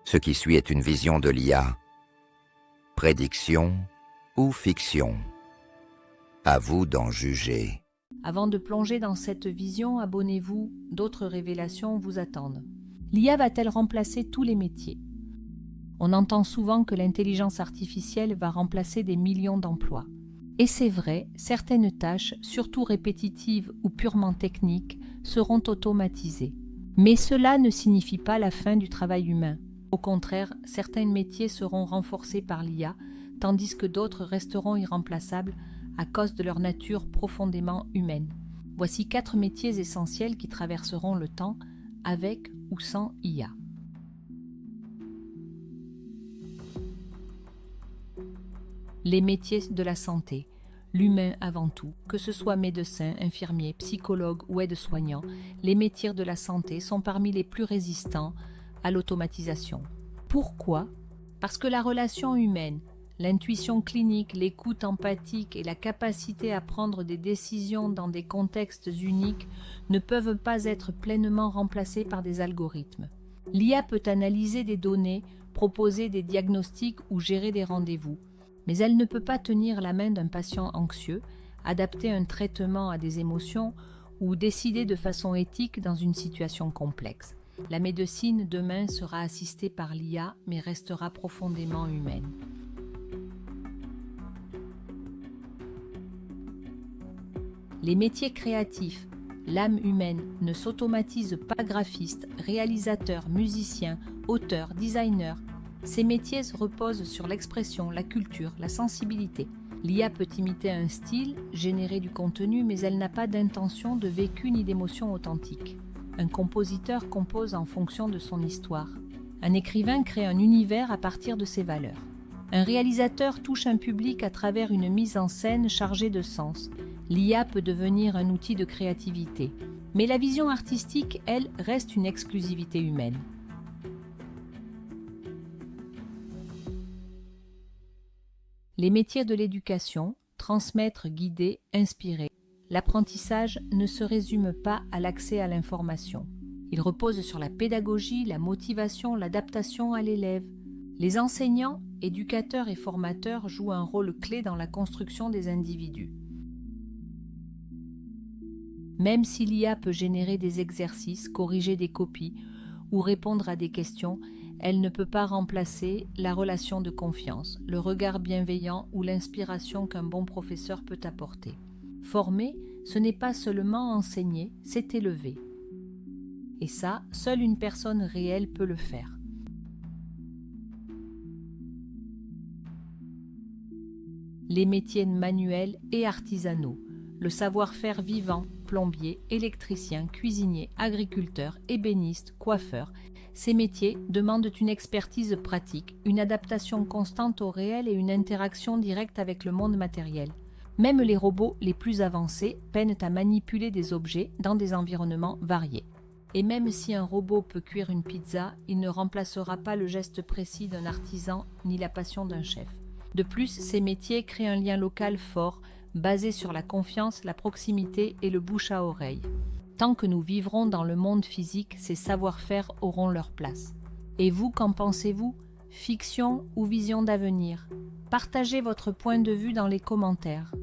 Ce qui suit est une vision de l'IA. Prédiction ou fiction? À vous d'en juger. Avant de plonger dans cette vision, abonnez-vous, d'autres révélations vous attendent. L'IA va-t-elle remplacer tous les métiers? On entend souvent que l'intelligence artificielle va remplacer des millions d'emplois. Et c'est vrai, certaines tâches, surtout répétitives ou purement techniques, seront automatisées. Mais cela ne signifie pas la fin du travail humain. Au contraire, certains métiers seront renforcés par l'IA, tandis que d'autres resteront irremplaçables à cause de leur nature profondément humaine. Voici 4 métiers essentiels qui traverseront le temps, avec ou sans IA. Les métiers de la santé, l'humain avant tout, que ce soit médecin, infirmier, psychologue ou aide-soignant, les métiers de la santé sont parmi les plus résistants à l'automatisation. Pourquoi? Parce que la relation humaine, l'intuition clinique, l'écoute empathique et la capacité à prendre des décisions dans des contextes uniques ne peuvent pas être pleinement remplacées par des algorithmes. L'IA peut analyser des données, proposer des diagnostics ou gérer des rendez-vous, mais elle ne peut pas tenir la main d'un patient anxieux, adapter un traitement à des émotions ou décider de façon éthique dans une situation complexe. La médecine demain sera assistée par l'IA, mais restera profondément humaine. Les métiers créatifs, l'âme humaine ne s'automatise pas. Graphiste, réalisateur, musicien, auteur, designer. Ces métiers reposent sur l'expression, la culture, la sensibilité. L'IA peut imiter un style, générer du contenu, mais elle n'a pas d'intention, de vécu ni d'émotion authentique. Un compositeur compose en fonction de son histoire. Un écrivain crée un univers à partir de ses valeurs. Un réalisateur touche un public à travers une mise en scène chargée de sens. L'IA peut devenir un outil de créativité. Mais la vision artistique, elle, reste une exclusivité humaine. Les métiers de l'éducation, transmettre, guider, inspirer. L'apprentissage ne se résume pas à l'accès à l'information. Il repose sur la pédagogie, la motivation, l'adaptation à l'élève. Les enseignants, éducateurs et formateurs jouent un rôle clé dans la construction des individus. Même si l'IA peut générer des exercices, corriger des copies ou répondre à des questions, elle ne peut pas remplacer la relation de confiance, le regard bienveillant ou l'inspiration qu'un bon professeur peut apporter. Former, ce n'est pas seulement enseigner, c'est élever. Et ça, seule une personne réelle peut le faire. Les métiers manuels et artisanaux, le savoir-faire vivant, plombier, électricien, cuisinier, agriculteur, ébéniste, coiffeur. Ces métiers demandent une expertise pratique, une adaptation constante au réel et une interaction directe avec le monde matériel. Même les robots les plus avancés peinent à manipuler des objets dans des environnements variés. Et même si un robot peut cuire une pizza, il ne remplacera pas le geste précis d'un artisan ni la passion d'un chef. De plus, ces métiers créent un lien local fort, basé sur la confiance, la proximité et le bouche à oreille. Tant que nous vivrons dans le monde physique, ces savoir-faire auront leur place. Et vous, qu'en pensez-vous? Fiction ou vision d'avenir? Partagez votre point de vue dans les commentaires.